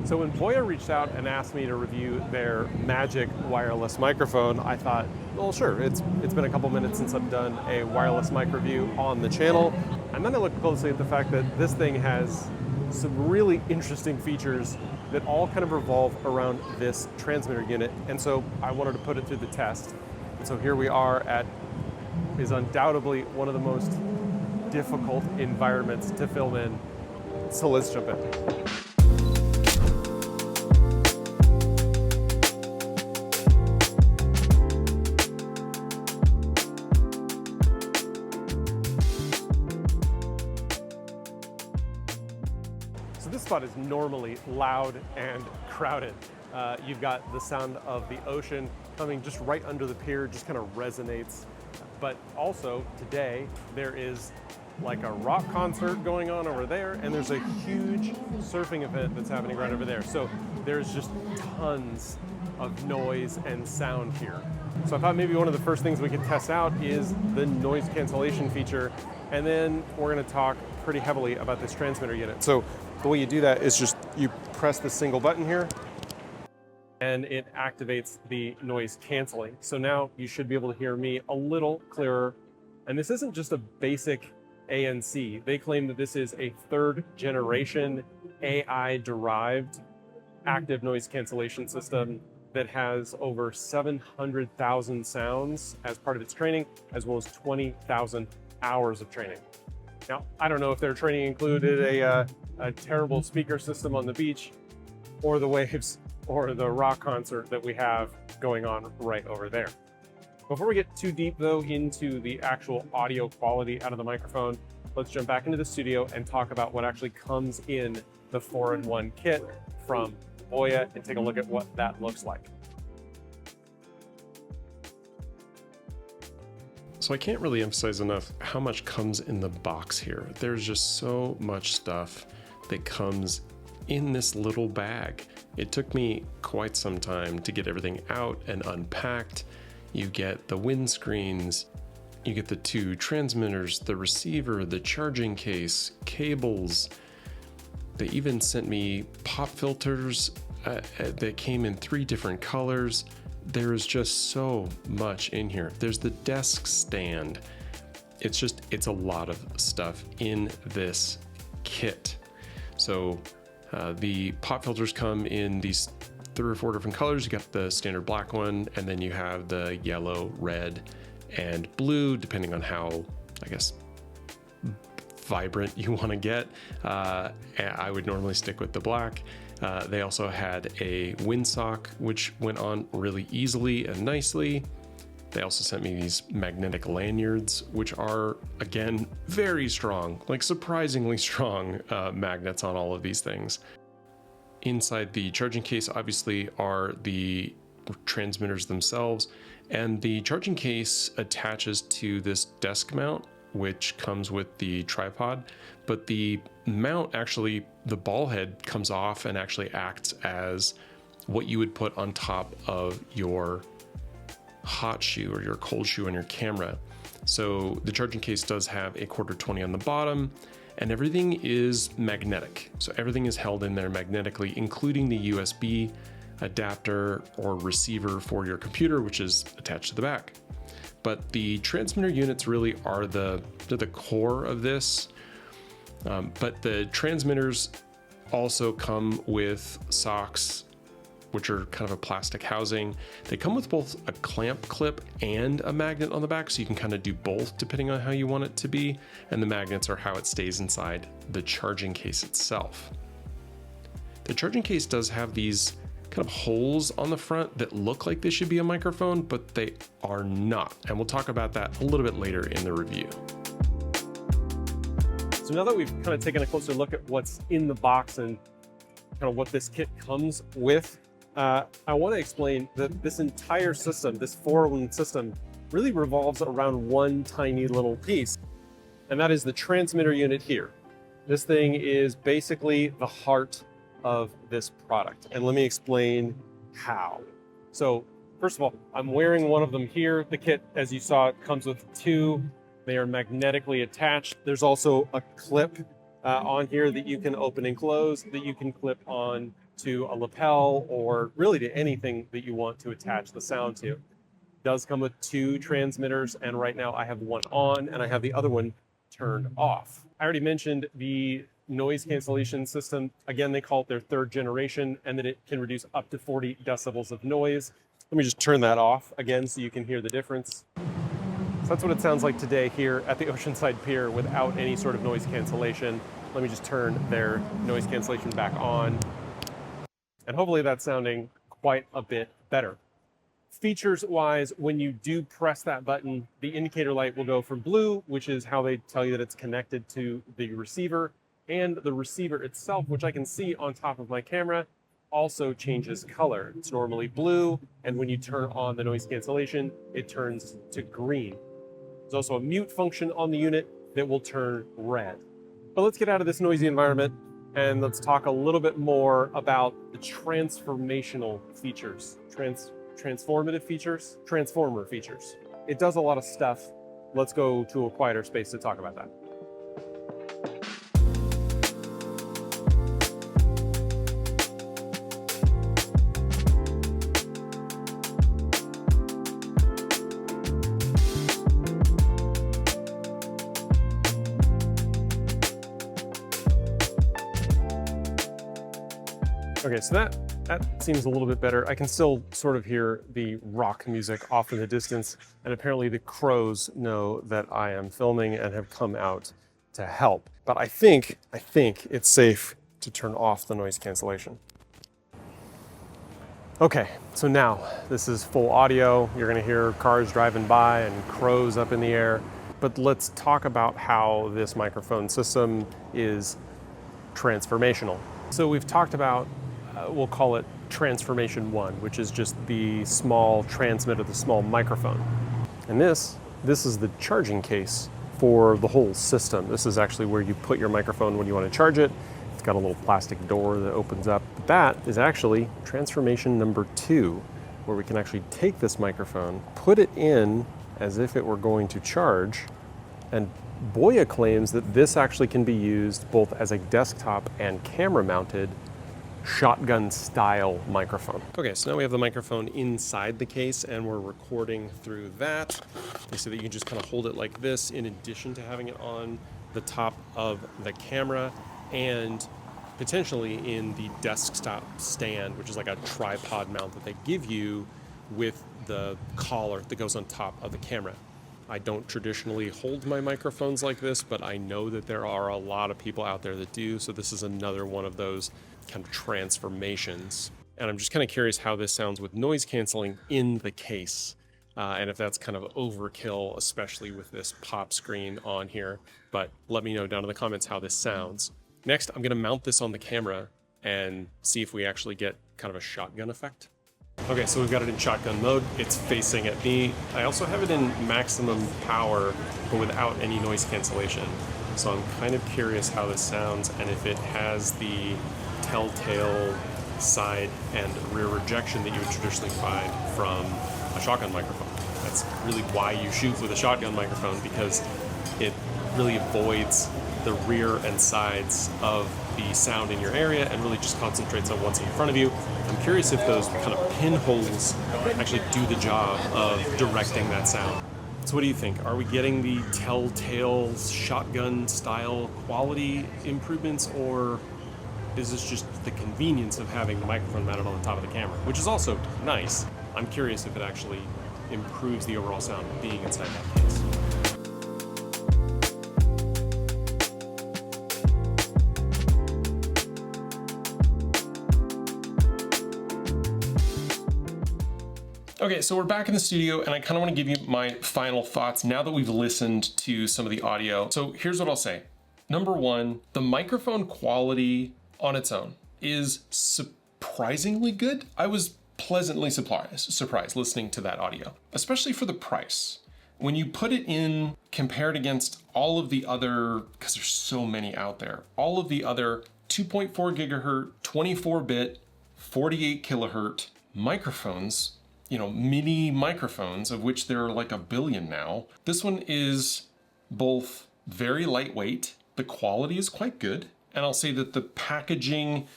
So when Boya reached out and asked me to review their Magic wireless microphone, I thought, well, sure, it's been a couple minutes since I've done a wireless mic review on the channel. And then I looked closely at the fact that this thing has some really interesting features that all kind of revolve around this transmitter unit. And so I wanted to put it through the test. And so here we are at is undoubtedly one of the most difficult environments to film in. So let's jump in. So this spot is normally loud and crowded. You've got the sound of the ocean coming just right under the pier, just kind of resonates. But also today there is like a rock concert going on over there, and there's a huge surfing event that's happening right over there. So there's just tons of noise and sound here. So I thought maybe one of the first things we could test out is the noise cancellation feature, and then we're going to talk pretty heavily about this transmitter unit. So the way you do that is just you press the single button here and it activates the noise canceling. So now you should be able to hear me a little clearer. And this isn't just a basic ANC. They claim that this is a third generation AI derived active noise cancellation system that has over 700,000 sounds as part of its training, as well as 20,000 hours of training. Now, I don't know if their training included a terrible speaker system on the beach, or the waves, or the rock concert that we have going on right over there. Before we get too deep though into the actual audio quality out of the microphone, let's jump back into the studio and talk about what actually comes in the 4-in-1 kit from Boya and take a look at what that looks like. So I can't really emphasize enough how much comes in the box here. There's just so much stuff that comes in this little bag. It took me quite some time to get everything out and unpacked. You get the windscreens, you get the two transmitters, the receiver, the charging case, cables. They even sent me pop filters that came in 3 different colors. There's just so much in here. There's the desk stand. It's a lot of stuff in this kit. So the pop filters come in these 3 or 4 different colors. You got the standard black one, and then you have the yellow, red, and blue, depending on how, I guess, vibrant you want to get. I would normally stick with the black. They also had a windsock, which went on really easily and nicely. They also sent me these magnetic lanyards, which are, again, very strong, like surprisingly strong magnets on all of these things. Inside the charging case, obviously, are the transmitters themselves, and the charging case attaches to this desk mount, which comes with the tripod, but the mount actually, the ball head comes off and actually acts as what you would put on top of your hot shoe or your cold shoe on your camera. So the charging case does have a 1/4-20 on the bottom, and everything is magnetic. So everything is held in there magnetically, including the USB adapter or receiver for your computer, which is attached to the back. But the transmitter units really are the core of this. But the transmitters also come with socks, which are kind of a plastic housing. They come with both a clamp clip and a magnet on the back, so you can kind of do both depending on how you want it to be. And the magnets are how it stays inside the charging case itself. The charging case does have these kind of holes on the front that look like they should be a microphone, but they are not. And we'll talk about that a little bit later in the review. So now that we've kind of taken a closer look at what's in the box and kind of what this kit comes with, I want to explain that this entire system, this 4-in-1 system, really revolves around one tiny little piece, and that is the transmitter unit here. This thing is basically the heart of this product, and let me explain how. So first of all, I'm wearing one of them here. The kit, as you saw, comes with 2. They are magnetically attached. There's also a clip on here that you can open and close that you can clip on to a lapel or really to anything that you want to attach the sound to. It does come with 2 transmitters, and right now I have one on and I have the other one turned off. I already mentioned the noise cancellation system. Again, they call it their 3rd generation, and that it can reduce up to 40 decibels of noise. Let me just turn that off again so you can hear the difference. So that's what it sounds like today here at the Oceanside Pier without any sort of noise cancellation. Let me just turn their noise cancellation back on. And hopefully that's sounding quite a bit better. Features wise, when you do press that button, the indicator light will go from blue, which is how they tell you that it's connected to the receiver, and the receiver itself, which I can see on top of my camera, also changes color. It's normally blue, and when you turn on the noise cancellation, it turns to green. There's also a mute function on the unit that will turn red. But let's get out of this noisy environment and let's talk a little bit more about the transformational features. Transformer features. It does a lot of stuff. Let's go to a quieter space to talk about that. Okay, so that seems a little bit better. I can still sort of hear the rock music off in the distance, and apparently the crows know that I am filming and have come out to help. But I think it's safe to turn off the noise cancellation. Okay, so now this is full audio. You're gonna hear cars driving by and crows up in the air. But let's talk about how this microphone system is transformational. So we've talked about we'll call it transformation 1, which is just the small transmitter, the small microphone. And this is the charging case for the whole system. This is actually where you put your microphone when you want to charge it. It's got a little plastic door that opens up. That is actually transformation number 2, where we can actually take this microphone, put it in as if it were going to charge, and Boya claims that this actually can be used both as a desktop and camera mounted shotgun style microphone. Okay, so now we have the microphone inside the case and we're recording through that. You see that you can just kind of hold it like this in addition to having it on the top of the camera and potentially in the desktop stand, which is like a tripod mount that they give you with the collar that goes on top of the camera. I don't traditionally hold my microphones like this, but I know that there are a lot of people out there that do, so this is another one of those kind of transformations. And I'm just kind of curious how this sounds with noise canceling in the case, and if that's kind of overkill, especially with this pop screen on here. But let me know down in the comments how this sounds. Next, I'm gonna mount this on the camera and see if we actually get kind of a shotgun effect. Okay, so we've got it in shotgun mode. It's facing at me. I also have it in maximum power, but without any noise cancellation. So I'm kind of curious how this sounds and if it has the telltale side and rear rejection that you would traditionally find from a shotgun microphone. That's really why you shoot with a shotgun microphone, because it really avoids the rear and sides of the sound in your area and really just concentrates on what's in front of you. I'm curious if those kind of pinholes actually do the job of directing that sound. So what do you think? Are we getting the telltale shotgun style quality improvements, or is this just the convenience of having the microphone mounted on the top of the camera, which is also nice? I'm curious if it actually improves the overall sound of being inside that case. Okay, so we're back in the studio and I kind of want to give you my final thoughts now that we've listened to some of the audio. So here's what I'll say. Number one, the microphone quality on its own is surprisingly good. I was pleasantly surprised listening to that audio, especially for the price. When you put it in compared against all of the other, because there's so many out there, all of the other 2.4 gigahertz, 24-bit, 48 kilohertz microphones, you know, mini microphones, of which there are like a billion now. This one is both very lightweight, the quality is quite good, and I'll say that the packaging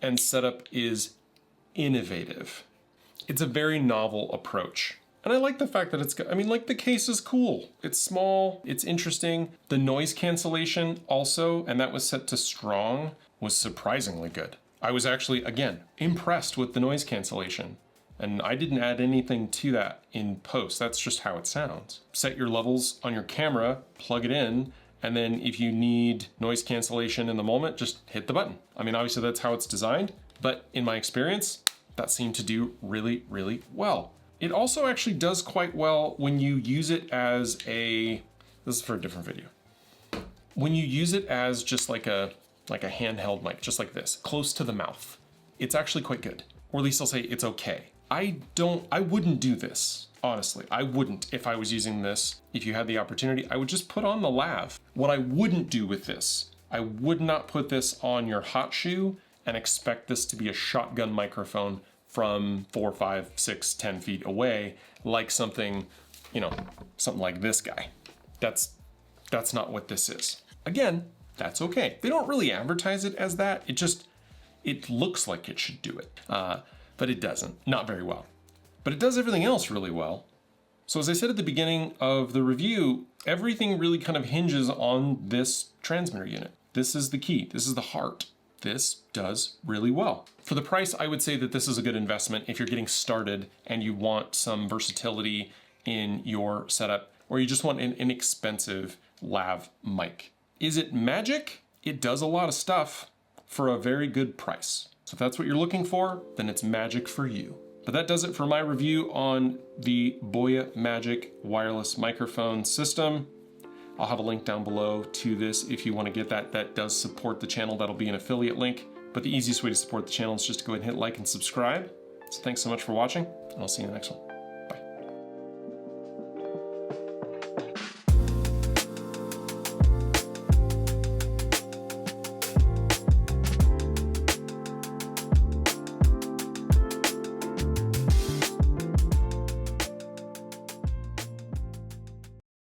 and setup is innovative. It's a very novel approach. And I like the fact that it's got, I mean, like the case is cool. It's small, it's interesting. The noise cancellation also, and that was set to strong, was surprisingly good. I was actually, again, impressed with the noise cancellation. And I didn't add anything to that in post. That's just how it sounds. Set your levels on your camera, plug it in, and then if you need noise cancellation in the moment, just hit the button. I mean, obviously that's how it's designed, but in my experience, that seemed to do really, really well. It also actually does quite well when you use it as a, this is for a different video. When you use it as just like a handheld mic, just like this, close to the mouth, it's actually quite good. Or at least I'll say it's okay. I wouldn't do this, honestly. I wouldn't if I was using this. If you had the opportunity, I would just put on the lav. What I wouldn't do with this, I would not put this on your hot shoe and expect this to be a shotgun microphone from 4, 5, 6, 10 feet away, like something, you know, something like this guy. That's not what this is. Again, that's okay. They don't really advertise it as that. It looks like it should do it, but it doesn't, not very well. But it does everything else really well. So as I said at the beginning of the review, everything really kind of hinges on this transmitter unit. This is the key, this is the heart. This does really well. For the price, I would say that this is a good investment if you're getting started and you want some versatility in your setup, or you just want an inexpensive lav mic. Is it magic? It does a lot of stuff for a very good price. So if that's what you're looking for, then it's magic for you. But that does it for my review on the Boya Magic wireless microphone system. I'll have a link down below to this if you want to get that. That does support the channel. That'll be an affiliate link. But the easiest way to support the channel is just to go ahead and hit like and subscribe. So thanks so much for watching, and I'll see you in the next one.